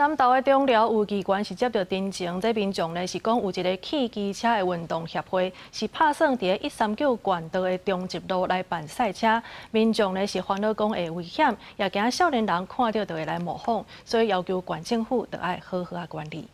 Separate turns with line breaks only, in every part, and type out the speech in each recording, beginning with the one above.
南投的中寮有机关是接到陈情，这民众呢是讲有一个骑机车的运动协会是拍算伫139县道的中直路来办赛车，民众呢是烦恼讲会危险，也惊少年人看到就会来模仿，所以要求县政府得爱好好管理。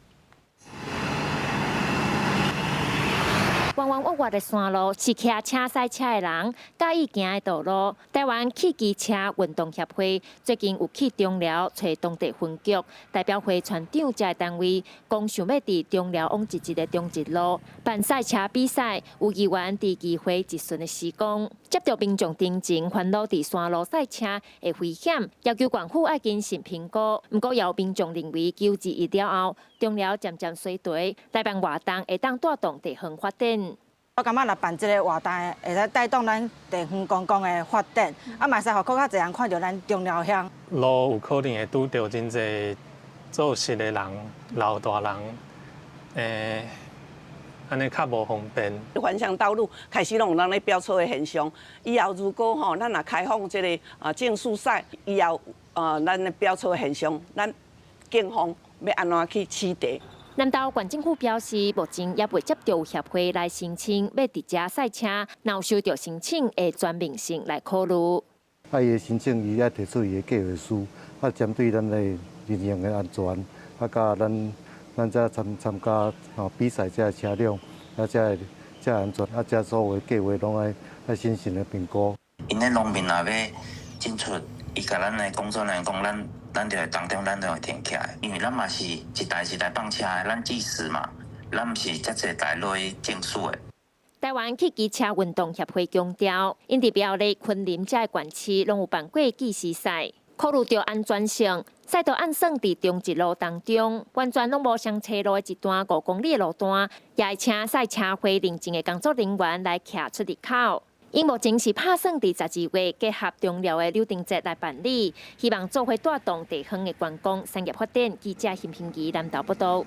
弯弯弯弯的山路是骑车赛车的人介意行的道路。台湾汽机车运动协会最近有去中寮找当地分局代表会船长这单位，讲想要伫中寮往一个中直路办赛车比赛，有议员伫机会一瞬的时光，接到民众陈情，烦恼伫山路赛车会危险，要求县府爱谨慎评估。不过，有民众认为纠治一了后，中寮渐渐衰退，台湾活动会当带动地方发展。
我感觉若办这个活动，会使带动咱地方观光的发展，啊，嘛使互更较侪人看到咱中寮乡。
路有可能会拄到真侪做事的人、老大人，安尼较无方便。
环乡道路开始拢有人咧飙车的现象，以后如果咱若开放这个竞速赛，以后咱的飙车的现象，咱警方要安怎去取缔？
南投县政府表示，目前也未接到协会来申请要伫遮赛车，若收到申请会全面性来考虑。
伊的申请，伊要提出伊的计划书，针对咱的人员的安全，甲咱遮参加比赛遮车辆，遮安全，遮所有的计划拢爱审慎的评估。
因咧农民若要进出，伊甲咱的工作人员讲，咱就当中咱就会停起来，因为咱嘛是一台放车的，咱计时嘛，咱毋是遮侪台落去竞速的。
台湾汽机车运动协会强调，因伫苗栗、昆林遮个县市拢有办过计时赛，考虑到安全性，赛道按算伫中直路当中，完全拢无相车路的一段5公里的路段，也会请赛车会认证的工作人员来徛出入口。 因目前是拍算伫12月结合中寮的柳丁节来办理，希望做伙带动地方的观光产业发展。记者邢平仪南投报道。